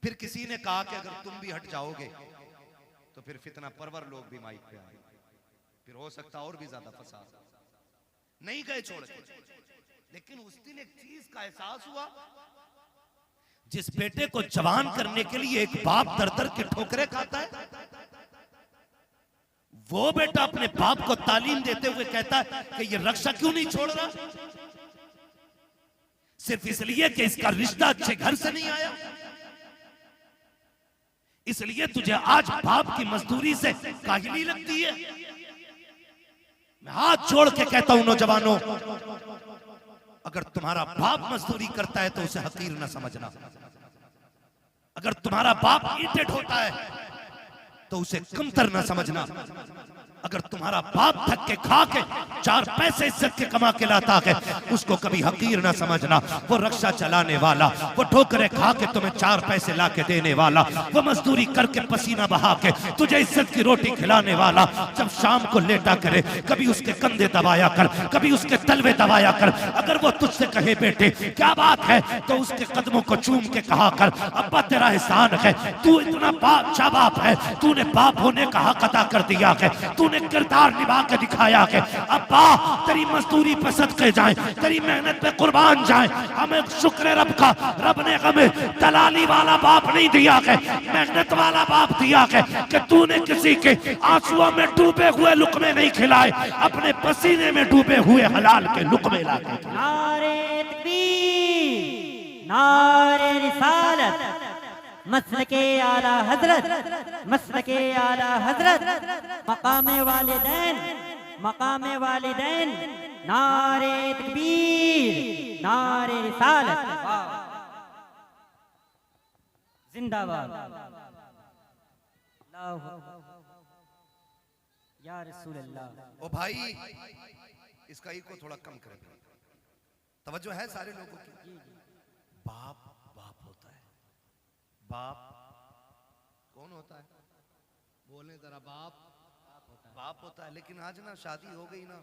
फिर किसी ने कहा कि अगर तुम भी हट जाओगे तो फिर फितना परवर लोग भी माइक पे आए, फिर हो सकता और भी ज्यादा फसाद। नहीं गए छोड़ के, लेकिन उस दिन एक चीज का एहसास हुआ, जिस बेटे को जवान करने के लिए एक बाप दर दर के ठोकरे खाता है, वो बेटा अपने बाप को तालीम देते हुए कहता है कि ये रक्षा क्यों नहीं छोड़ रहा, सिर्फ इसलिए कि इसका रिश्ता अच्छे घर से नहीं आया, इसलिए तुझे आज बाप की मजदूरी से काहिली लगती है। मैं हाथ जोड़ के कहता हूं नौजवानों, अगर तुम्हारा बाप मजदूरी करता है तो उसे हकीर न समझना, अगर तुम्हारा बाप ईंटें ढोता है तो उसे कमतर न समझना, अगर तुम्हारा बाप थक के खा के 4 पैसे इज्जत के कमा के लाता है उसको कभी हकीर ना समझना। वो रक्षा चलाने वाला, वो ठोकरे खा के तुम्हें 4 पैसे ला के देने वाला, वो मजदूरी करके पसीना बहा के तुझे इज्जत की रोटी खिलाने वाला, जब शाम को लेटा करे कभी उसके कंधे दबाया कर, कभी उसके तलवे दबाया कर। अगर वो तुझसे कहे बेटे क्या बात है तो उसके कदमों को चूम के कहा कर अब्बा तेरा एहसान है, तू इतना अच्छा बाप है, तूने बाप होने का हक अदा कर दिया है, तूने किरदार निभा के दिखाया है। अब्बा तेरी मजदूरी पे सदके जाए, तेरी मेहनत पे कुर्बान जाए, हमें शुक्र है रब का, रब ने हमें दलाली वाला बाप नहीं दिया है, मेहनत वाला बाप दिया है कि तूने किसी के आंसुओं में डूबे हुए लुकमे नहीं खिलाए, अपने पसीने में डूबे हुए हलाल के लुकमे लाके। नारे तकबीर, नारे रिसालत, मसलके आला हजरत, मसलके आला हजरत, मकामे वालिदैन, मकामे वालिदैन, नारे तकबीर, नारे रिसालत, जिंदाबाद, या रसूल अल्लाह। ओ भाई इसका ई को थोड़ा कम करें, तवज्जो है सारे लोगों की। बाप बाप होता है, बाप कौन होता है, बोले जरा। बाप होता है, लेकिन आज ना शादी हो गई ना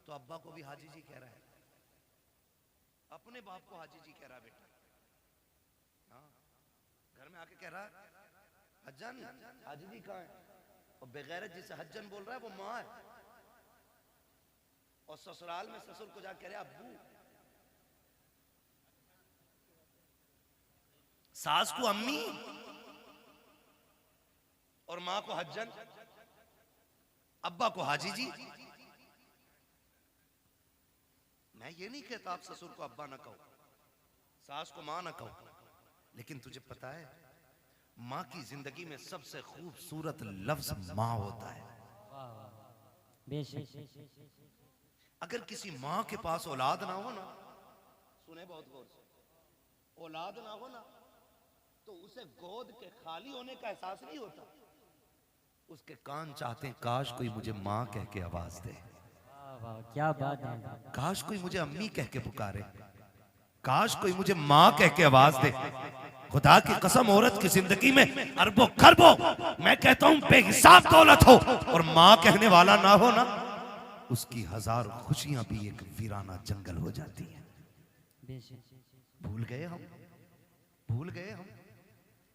तो अब्बा को भी हाजी जी कह रहा है, अपने बाप को हाजी जी कह रहा है बेटा। हाँ, घर में आके कह रहा है हज्जन, हाजी जी कहाँ है, और बेगैरत जिसे हज्जन बोल रहा है वो माँ है, और ससुराल में ससुर को जाके कह रहे अब्बू, सास को अम्मी और मां को हज्जन, अब्बा को हाजी जी। मैं ये नहीं कहता आप ससुर को अब्बा ना कहो, सास को मां ना कहो, लेकिन तुझे पता है मां की जिंदगी में सबसे खूबसूरत लफ्ज मां होता है। बेशक अगर किसी मां के पास औलाद ना हो ना, सुने बहुत गौर से, औलाद ना हो ना तो उसे गोद के खाली होने का एहसास नहीं होता, उसके कान चाहते हैं काश कोई मुझे मां कह के आवाज दे, क्या बात है, काश कोई मुझे अम्मी कह के पुकारे, काश कोई मुझे मां कह के आवाज दे। खुदा की कसम औरत की जिंदगी में अरबों खरबों, मैं कहता हूं बेहिसाब दौलत हो और मां कहने वाला ना हो ना, उसकी 1000 खुशियां भी एक वीराना जंगल हो जाती है। भूल गए हम, भूल गए हम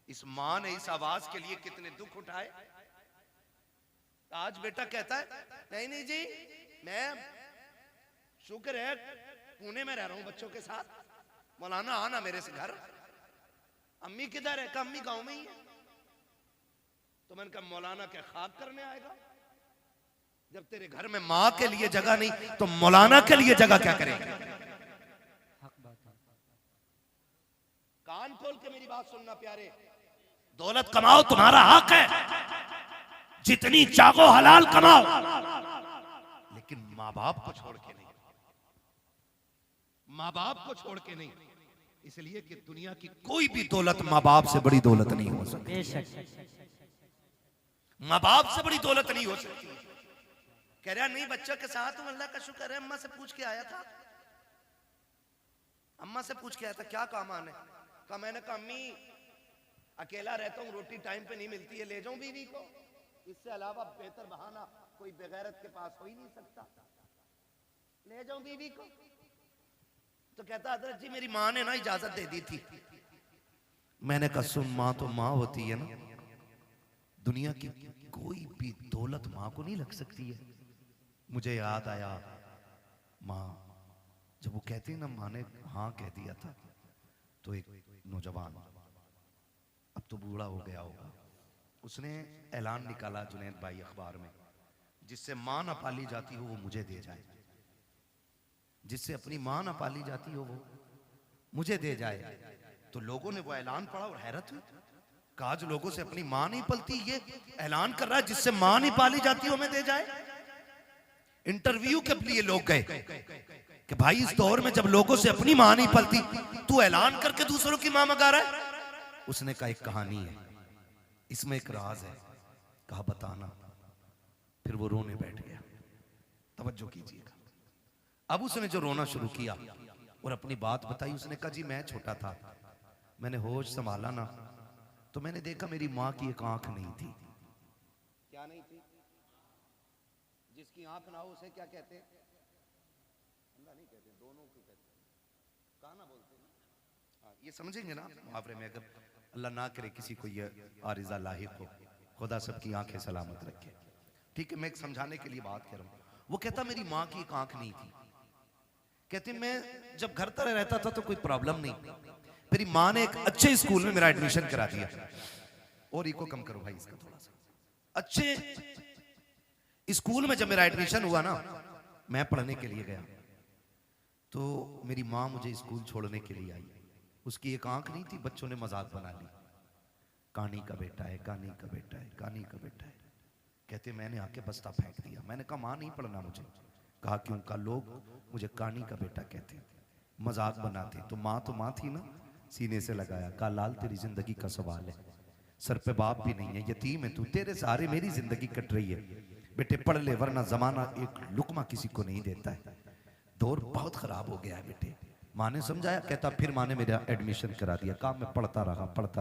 इस मां ने इस आवाज के लिए कितने दुख उठाए। आज बेटा कहता है नहीं नहीं जी, मैं शुक्र है पुणे में रह रहा हूं बच्चों के साथ, मौलाना आना मेरे से घर। अम्मी किधर है, का अम्मी गांव में ही है। तो मैंने कहा मौलाना क्या खाक करने आएगा, जब तेरे घर में मां के लिए जगह नहीं तो मौलाना के लिए जगह क्या करेगा। कान खोल के मेरी बात सुनना प्यारे, दौलत कमाओ तुम्हारा हक है, जितनी चाहो हलाल कमाओ, लेकिन माँ बाप को छोड़ के नहीं, माँ बाप को छोड़ के नहीं, इसलिए कि दुनिया की कोई भी दौलत माँ बाप से बड़ी दौलत नहीं हो सकती, माँ बाप से बड़ी दौलत नहीं हो सकती। कह रहा नहीं बच्चों के साथ हूं, अल्लाह का शुक्र है, अम्मा से पूछ के आया था, अम्मा से पूछ के आया था क्या काम आने का। मैंने कहा अम्मी अकेला रहता हूँ, रोटी टाइम पे नहीं मिलती है, ले जाऊं बीवी को, इससे अलावा बेहतर बहाना कोई बेगैरत के पास हो ही नहीं सकता, ले जाऊं बीवी को। तो कहता हजरत जी मेरी माँ ने ना इजाजत दे दी थी, मैंने कहा सुन, माँ तो माँ होती है ना, दुनिया की कोई भी दौलत माँ को नहीं लग सकती है। मुझे याद आया माँ, जब वो कहती है ना माँ ने हाँ कह दिया था, तो एक नौजवान, अब तो बूढ़ा हो गया होगा, उसने ऐलान निकाला जुनैद भाई अखबार में, जिससे माँ ना पाली जाती हो वो मुझे दे जाए, जिससे अपनी माँ ना पाली जाती हो वो मुझे दे जाए। तो लोगों ने वो ऐलान पढ़ा और हैरत हुई, कहा आज लोगों से अपनी माँ नहीं पलती, ये ऐलान कर रहा है जिससे माँ नहीं पाली जाती हो हमें दे जाए। इंटरव्यू के लिए लोग गए कि भाई इस दौर में जब लोगों से अपनी माँ नहीं पलती, तू ऐलान करके दूसरों की माँ मंगा रहा है। उसने कहा एक कहानी है, इसमें एक राज है। कहा बताना। फिर वो रोने बैठ गया। तवज्जो कीजिएगा। अब उसने जो रोना शुरू किया और अपनी बात बताई, उसने कहा जी मैं छोटा था, मैंने होश संभाला ना तो मैंने देखा मेरी माँ की एक आंख नहीं थी। क्या नहीं थी? जिसकी आंख ना हो उसे क्या कहते हैं? अल्लाह नहीं कहते, दोनों को कहते हैं, कहा ना बोलते हैं। हाँ, ये समझेंगे ना मुहावरे में, अगर अल्लाह ना करे किसी को ये आरिज़ा लाहिक हो, खुदा सबकी आंखें सलामत रखे। ठीक है, मैं एक समझाने के लिए बात कर रहा हूँ। वो कहता मेरी माँ की एक आंख नहीं थी, कहते मैं जब घर तरह रहता था तो कोई प्रॉब्लम नहीं, मेरी माँ ने एक अच्छे स्कूल में मेरा एडमिशन करा दिया। और इको कम करो भाई इसका थोड़ा सा। अच्छे स्कूल में जब मेरा एडमिशन हुआ ना, मैं पढ़ने के लिए गया तो मेरी माँ मुझे स्कूल छोड़ने के लिए आई। उसकी एक आंख नहीं थी, बच्चों ने मजाक बना ली, कानी का बेटा है, कानी का बेटा है, कानी का बेटा है। कहते मैंने आके बस्ता फेंक दिया। मैंने कहा माँ नहीं पढ़ना मुझे। कहा क्यों? कहा लोग मुझे कानी का बेटा कहते, मजाक बनाते। तो माँ थी ना, सीने से लगाया। कहा लाल तेरी जिंदगी का सवाल है, सर पे बाप भी नहीं है, यतीम है तू, तेरे सहारे मेरी जिंदगी कट रही है। बेटे पढ़ ले वरना जमाना एक लुकमा किसी को नहीं देता है। दौर बहुत खराब हो गया है बेटे। माँ ने समझाया। कहता फिर माँ ने मेरा एडमिशन करा दिया। कहा मैं पढ़ता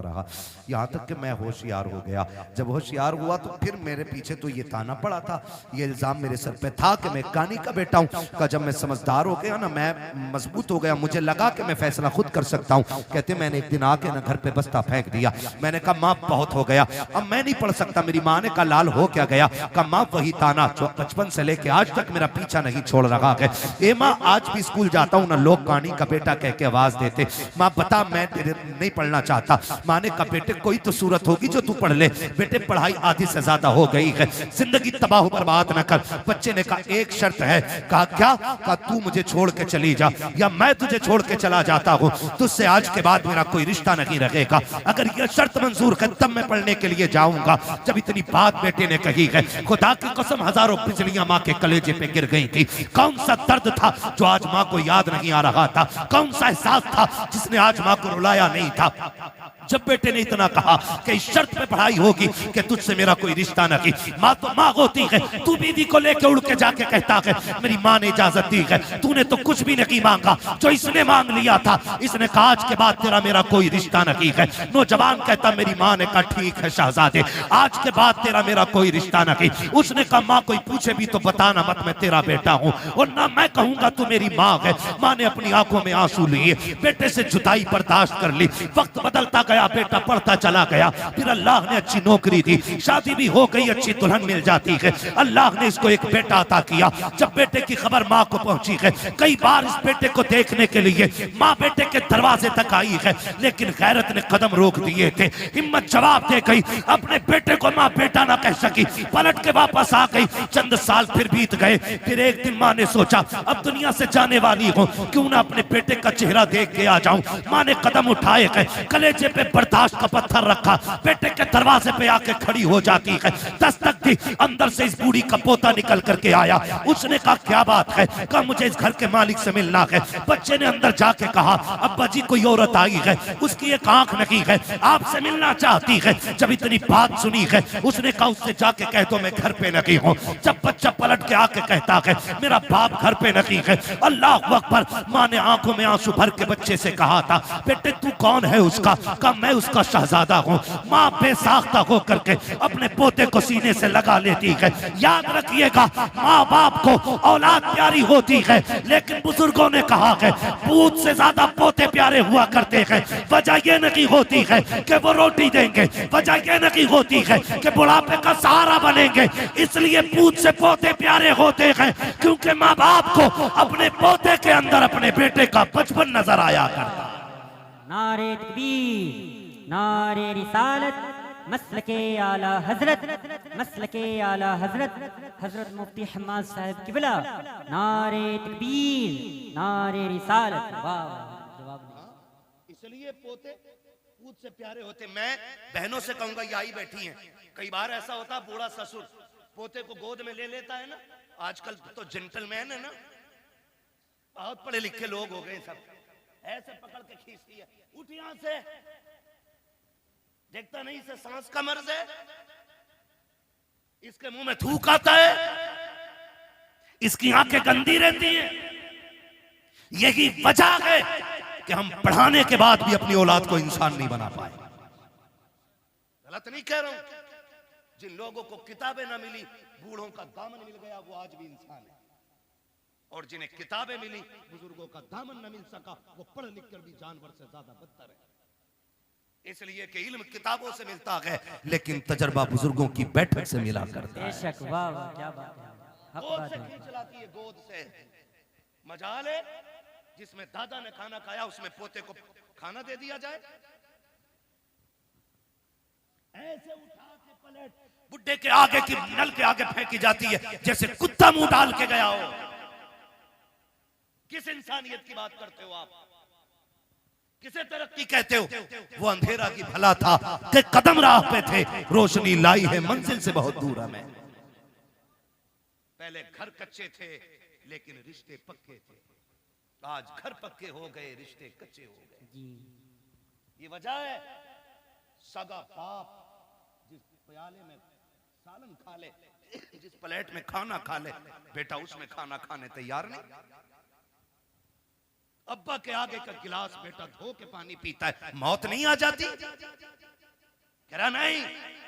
रहा यहाँ तक कि मैं होशियार हो गया। जब होशियार हुआ तो फिर मेरे पीछे तो ये ताना पड़ा था, ये इल्जाम मेरे सर पे था कि मैं कानी का बेटा हूँ। कहा जब मैं समझदार हो गया ना, मैं मजबूत हो गया, मुझे लगा कि मैं फैसला खुद कर सकता हूँ। कहते मैंने एक दिन आके ना घर पे बस्ता फेंक दिया। मैंने कहा माँ बहुत हो गया, अब मैं नहीं पढ़ सकता। मेरी माँ ने कहा लाल हो क्या गया? कहा माँ वही ताना जो बचपन से लेके आज तक मेरा पीछा नहीं छोड़ रहा है। ए माँ आज भी स्कूल जाता हूँ ना, लोग कानी का बेटा कह के आवाज देते। माँ बता मैं तेरे नहीं पढ़ना चाहता। माँ ने कहा बेटे कोई तो सूरत होगी जो तू पढ़ ले। बेटे पढ़ाई आधी से ज्यादा हो गई है, जिंदगी तबाह बर्बाद न कर। बच्चे ने कहा एक शर्त है। कहा क्या? कहा तू मुझे छोड़ के चली जा या मैं तुझे छोड़ के चला जाता हूँ, तुझसे आज के बाद मेरा कोई रिश्ता नहीं रहेगा। अगर यह शर्त मंजूर है तब मैं पढ़ने के लिए जाऊंगा। जब इतनी बात बेटे ने कही है, खुदा की कसम हजारों बिजलियां माँ के कलेजे पे गिर गई थी। कौन सा दर्द था जो आज माँ को याद नहीं आ रहा था? कौन सा एहसास था जिसने आज माँ को रुलाया नहीं था? जब बेटे ने इतना कहा कि इस शर्त पे पढ़ाई होगी कि तुझसे मेरा कोई रिश्ता नहीं। माँ तो माँ होती है, तू बीवी को लेके उड़ के जाके कहता है मेरी माँ ने इजाजत दी है। तूने तो कुछ भी नहीं मांगा, जो इसने मांग लिया था। इसने कहा आज के बाद तेरा मेरा कोई रिश्ता नहीं है। नौजवान कहता मेरी माँ ने कहा ठीक है शहजादे, आज के बाद तेरा मेरा कोई रिश्ता नहीं। उसने कहा माँ कोई पूछे भी तो बताना मत, मैं तेरा बेटा हूँ और ना मैं कहूंगा तू मेरी माँ है। माँ ने अपनी आंखों में आंसू लिए, बेटे से जुदाई बर्दाश्त कर ली। वक्त बदलता गया, बेटा पढ़ता चला गया। फिर अल्लाह ने अच्छी नौकरी दी, शादी भी हो गई, अच्छी दुल्हन मिल जाती है। अल्लाह ने इसको एक बेटा अता किया। जब बेटे की खबर माँ को पहुंची है, कई बार इस बेटे को देखने के लिए माँ बेटे के दरवाजे तक आई है, लेकिन गैरत ने कदम रोक दिए थे। हिम्मत जवाब दे गई, अपने बेटे को माँ बेटा ना कह सकी, पलट के वापस आ गई। चंद साल फिर बीत गए। फिर एक दिन माँ ने सोचा अब दुनिया से जाने वाली हूँ, क्यों ना अपने बेटे का चेहरा देख के आ जाऊं। माँ ने कदम उठाए गए, कलेजे पे बर्दाश्त का पत्थर रखा, बेटे के दरवाजे पे आके खड़ी हो जाती है। दस्तक दी, अंदर से इस बूढ़ी का पोता निकल करके आया। उसने कहा क्या बात है? कहा मुझे इस घर के मालिक से मिलना है। बच्चे ने अंदर जाके कहा अब्बा जी कोई औरत आई है, उसकी एक आंख नहीं है, आपसे मिलना चाहती है। जब इतनी बात सुनी है, उसने कहा उससे जाके कह दो मैं घर पे नहीं हूँ। जब बच्चा पलट के आके कहता है मेरा बाप घर पे नहीं है, अल्लाह अकबर, माँ ने आंखों में आंसू भर के बच्चे से कहा था, बेटे तू कौन है उसका? कहा मैं उसका शहजादा हूँ। माँ बेसाख्ता हो करके अपने पोते को सीने से लगा लेती है। याद रखिएगा, माँ बाप को औलाद प्यारी होती है, लेकिन बुजुर्गों ने कहा है पूत से ज्यादा पोते प्यारे हुआ करते हैं। वजह यह नहीं होती है कि वो रोटी देंगे, वजह यह नहीं होती है कि बुढ़ापे का सहारा बनेंगे। इसलिए पूत से पोते प्यारे होते हैं क्योंकि माँ बाप को अपने पोते के अंदर अपने बेटे का बचपन नजर आया करता। नारे तकबीर, नारे रिसालत, मसलके आला हजरत, मसलके आला हजरत, हजरत मुफ्ती हम्माद साहब किबला। नारे तकबीर, नारे रिसालत। वाह जवाब नहीं। इसलिए पोते पूत से प्यारे होते। मैं बहनों से कहूंगा, ये आई बैठी हैं, कई बार ऐसा होता बूढ़ा ससुर पोते को गोद में ले लेता है ना। आजकल तो जेंटलमैन है ना, बहुत पढ़े लिखे लोग हो गए सब, ऐसे पकड़ के खींचती है, उठ यहां से, देखता नहीं इसे सांस का मर्ज है, इसके मुंह में थूक आता है, इसकी आंखें गंदी रहती हैं। यही वजह है कि हम पढ़ाने के बाद भी अपनी औलाद को इंसान नहीं बना पाए। गलत नहीं कह रहा हूं। जिन लोगों को किताबें ना मिली, बूढ़ों का दामन मिल गया, वो आज भी इंसान है। और जिन्हें किताबें मिली, बुजुर्गों का दामन न मिल सका, वो पढ़ लिख कर भी जानवर से ज्यादा बदतर है। इसलिए कि इल्म किताबों से मिलता है, लेकिन तजर्बा बुजुर्गों की बैठक से मिला करता है। बेशक, वाह वाह क्या बात है, हक गोद बात से है। खींच लाती है, गोद से। मजाल है जिसमें दादा ने खाना खाया, उसमें पोते को खाना दे दिया जाए। ऐसे उठा के पलट बुड्ढे के आगे की नल के आगे फेंकी जाती है, जैसे कुत्ता मुंह डाल के गया हो। किस इंसानियत की बात करते हो आप? किसे तरक्की कहते हो? वो अंधेरा की भला था कि कदम राह पे थे, रोशनी लाई है मंजिल से बहुत दूर हमें। पहले घर कच्चे थे लेकिन रिश्ते पक्के थे, आज घर पक्के हो गए, रिश्ते कच्चे हो गए। जी ये वजह है, सगा बाप जिस प्याले में सालन खा ले, जिस प्लेट में खाना खा ले, बेटा उसमें खाना खाने तैयार नहीं। अब्बा के आगे का गिलास बेटा धो के पानी पीता है, मौत नहीं आ जाती? कह रहा नहीं,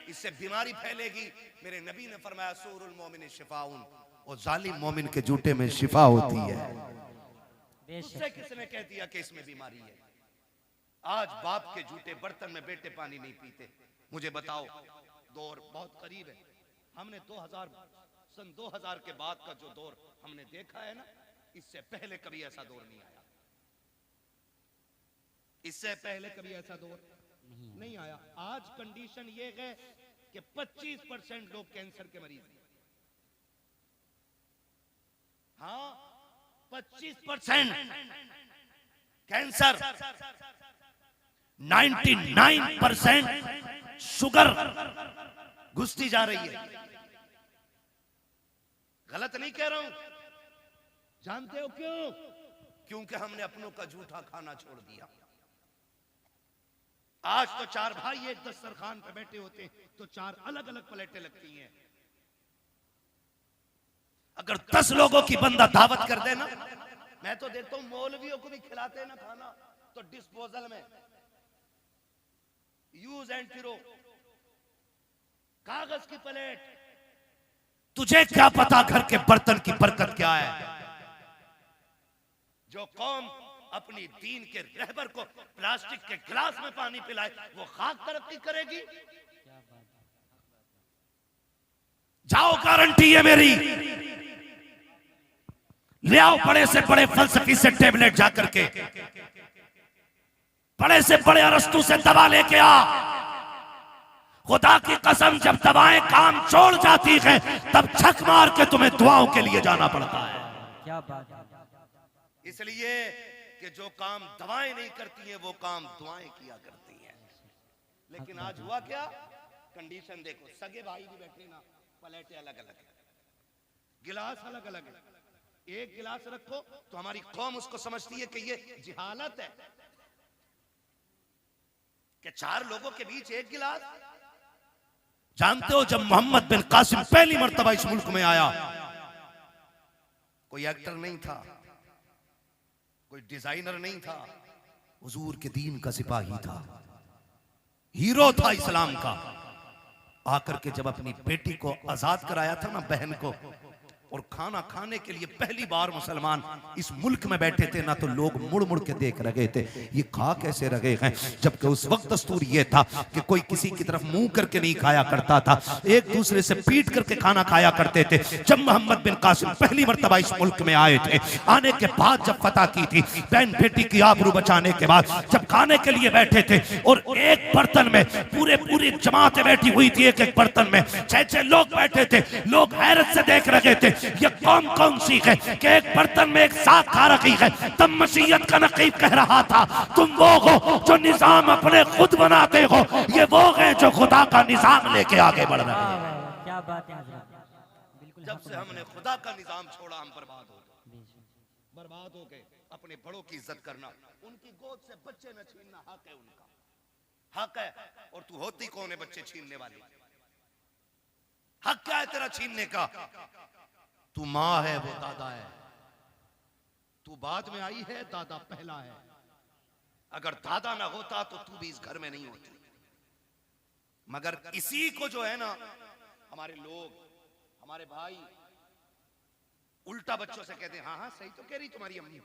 इससे बीमारी फैलेगी। मेरे नबी ने फरमाया सूरुल मोमिन शिफाउन, और जालिम मोमिन के जूते में शिफा होती है। उससे किसने कह दिया कि इसमें बीमारी है? आज बाप के जूते बर्तन में बेटे पानी नहीं पीते। मुझे बताओ, दौर बहुत करीब है। हमने सन 2000 के बाद का जो दौर हमने देखा है ना, इससे पहले कभी ऐसा दौर नहीं आया। इससे पहले कभी ऐसा दौर नहीं आया। आज कंडीशन ये है कि 25% लोग कैंसर के मरीज हैं। हाँ, 25% कैंसर, 99% शुगर घुसती जा रही है। गलत नहीं कह रहा हूं। जानते हो क्यों? क्योंकि हमने अपनों का झूठा खाना छोड़ दिया। आज तो 4 भाई एक दस्तरखान पे बैठे होते हैं तो 4 अलग अलग प्लेटें लगती हैं। अगर 10 लोगों की बंदा दावत कर देना, मैं तो देखता हूं मौलवियों को भी खिलाते हैं ना खाना, तो डिस्पोजल में यूज एंड थ्रो, कागज की प्लेट। तुझे क्या पता घर के बर्तन की बरकत क्या है? जो कौम अपनी दीन के रहबर को प्लास्टिक के गिलास में पानी पिलाए, वो खाक तरक्की करेगी? जाओ, गारंटी है मेरी। ले आओ बड़े से बड़े फलसफी से टेबलेट जाकर के, बड़े से बड़े अरस्तु से दवा लेके आ। खुदा की कसम, जब दवाएं काम छोड़ जाती है तब छक मार के तुम्हें दुआओं के लिए जाना पड़ता है। क्या बात है। इसलिए कि जो काम दवाएं नहीं करती हैं, वो काम दुआएं किया करती हैं। लेकिन आज हुआ क्या? कंडीशन देखो, सगे भाई भी बैठे ना, प्लेटें अलग अलग है, गिलास अलग अलग है। एक गिलास रखो तो हमारी कौम उसको समझती है कि ये जिहालत है कि 4 लोगों के बीच एक गिलास। जानते हो, जब मोहम्मद बिन कासिम पहली मर्तबा इस मुल्क में आया, कोई एक्टर नहीं था, कोई डिजाइनर नहीं था, हुजूर के दीन का सिपाही था, हीरो था इस्लाम का। आकर के जब अपनी बेटी को आजाद कराया था ना, बहन को, और खाना खाने के लिए पहली बार मुसलमान इस मुल्क में बैठे थे ना, तो लोग मुड़ मुड़ के देख रहे थे, ये खा कैसे रहे हैं। जबकि उस वक्त दस्तूर ये था कि कोई किसी की तरफ मुंह करके नहीं खाया करता था, एक दूसरे से पीट करके खाना खाया करते थे। जब मोहम्मद बिन कासिम पहली मर्तबा इस मुल्क में आए थे, आने के बाद जब फतह की थी, बहन बेटी की आबरू बचाने के बाद जब खाने के लिए बैठे थे, और एक बर्तन में पूरी जमातें बैठी हुई थी, एक एक बर्तन में 6-6 लोग बैठे थे, लोग हैरत से देख रहे थे ये कौन सी है कि एक बर्तन में एक साग खा रही है। तब मसीहत का नकीब कह रहा था, तुम वो हो जो निजाम अपने खुद बनाते हो, ये वो है जो खुदा का निजाम लेके आगे बढ़ रहे हैं। क्या बात है हजरत, बिल्कुल। जब से हमने खुदा का निजाम छोड़ा, हम बर्बाद हो गए। अपने बड़ों की इज्जत करना, उनकी गोद से बच्चे न छीनना हक है, उनका हक है। और तू होती कौन है बच्चे छीनने वाली? हक क्या है तेरा छीनने का? तू माँ है, वो दादा है। तू बाद में आई है, दादा पहला है। अगर दादा ना होता तो तू भी इस घर में नहीं होती। मगर इसी को जो है ना, हमारे लोग, हमारे भाई उल्टा बच्चों से कहते हैं, हाँ हाँ सही तो कह रही तुम्हारी अम्मी,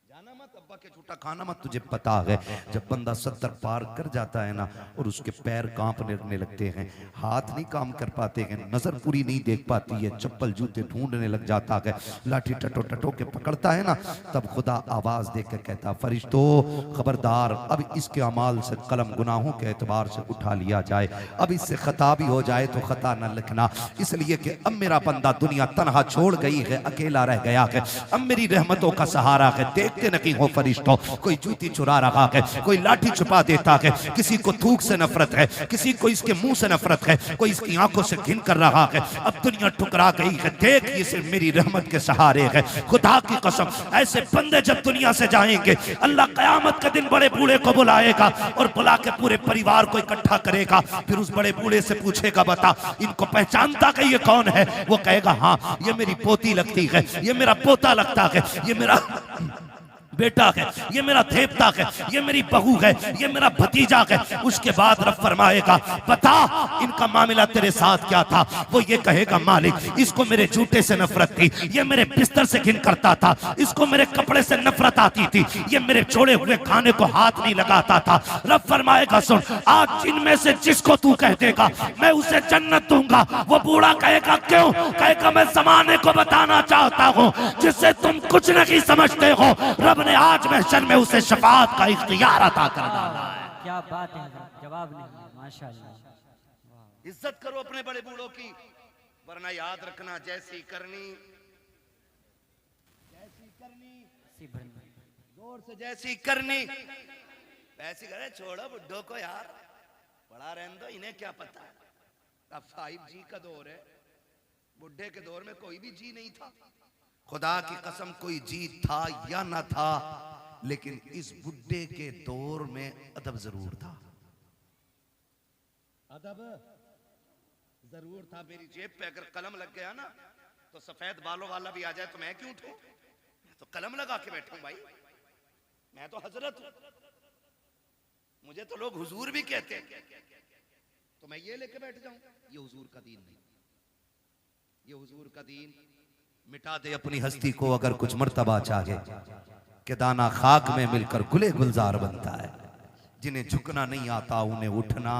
जाना मत, अब्बा के झूठा खाना मत। तुझे पता है जब बंदा 70 पार कर जाता है ना, और उसके पैर कांपने लगते हैं, हाथ नहीं काम कर पाते हैं, नजर पूरी नहीं देख पाती है, चप्पल जूते ढूंढने लग जाता है, लाठी टटो के पकड़ता है ना, तब खुदा आवाज देकर कहता, फरिश्तों खबरदार, अब इसके अमाल से कलम गुनाहों के एतबार से उठा लिया जाए, अब इससे खता भी हो जाए तो खता न लिखना, इसलिए कि अब मेरा बंदा दुनिया तनहा छोड़ गई है, अकेला रह गया है, अब मेरी रहमतों का सहारा है। देखते नहीं हो फरिश्तों, कोई जूती चुरा रहा है, कोई लाठी छुपा देता है, किसी को थूक से नफरत है, किसी को इसके मुंह से नफरत है, कोई इसकी आंखों से घिन कर रहा है। अब दुनिया ठुकरा गई है, देख ये सिर्फ मेरी रहमत के सहारे है। खुदा की कसम, ऐसे बंदे जब दुनिया से जाएंगे, अल्लाह कयामत के दिन बड़े बूढ़े को बुलाएगा और बुला के पूरे परिवार को इकट्ठा करेगा, फिर उस बड़े बूढ़े से पूछेगा, बता इनको पहचानता कि ये कौन है? वो कहेगा, हाँ ये मेरी पोती लगती है, ये मेरा पोता लगता है, ये मेरा बेटा है, ये मेरा देवता है, ये मेरी बहू है, ये मेरा भतीजा है। उसके बाद रब फरमाएगा, बता इनका मामला तेरे साथ क्या था? वो ये कहेगा, मालिक इसको मेरे जूते से नफरत थी, ये मेरे बिस्तर से घिन करता था, इसको मेरे कपड़े से नफरत आती थी, ये मेरे छोड़े हुए खाने को हाथ नहीं लगाता था। रब फरमाएगा, सुन आज जिनमें से जिसको तू कह देगा मैं उसे जन्नत दूंगा। वो बूढ़ा कहेगा, क्यों? कहेगा, मैं जमाने को बताना चाहता हूँ जिससे तुम कुछ नहीं समझते हो, रब ने आज महशर में उसे शफाअत का इख्तियार अता कर डाला है। क्या बात है, जवाब नहीं, माशाअल्लाह। इज्जत करो अपने बड़े बूढ़ों की, वरना याद रखना जैसी करनी जोर से, जैसी करनी वैसी करे। छोड़ो बुड्ढों को यार, बड़ा रहने दो, इन्हें क्या पता। अब 5G का दौर है, बुढ़े के दौर में कोई भी जी नहीं था। खुदा की कसम कोई जी था या ना था, लेकिन इस बुड्ढे के दौर में अदब जरूर था। अदब जरूर था। मेरी जेब पे अगर कलम लग गया ना, तो सफेद बालों वाला भी आ जाए तो मैं क्यों उठूं? मैं तो कलम लगा के बैठूं भाई, मैं तो हजरत हूं, मुझे तो लोग हुजूर भी कहते हैं, तो मैं ये लेके बैठ जाऊं? ये हुजूर का दीन नहीं, ये हुजूर का दीन मिटा दे अपनी हस्ती को अगर कुछ मर्तबा चाहे, कि दाना खाक में मिलकर गुले गुलजार बनता है। जिन्हें झुकना नहीं आता उन्हें उठना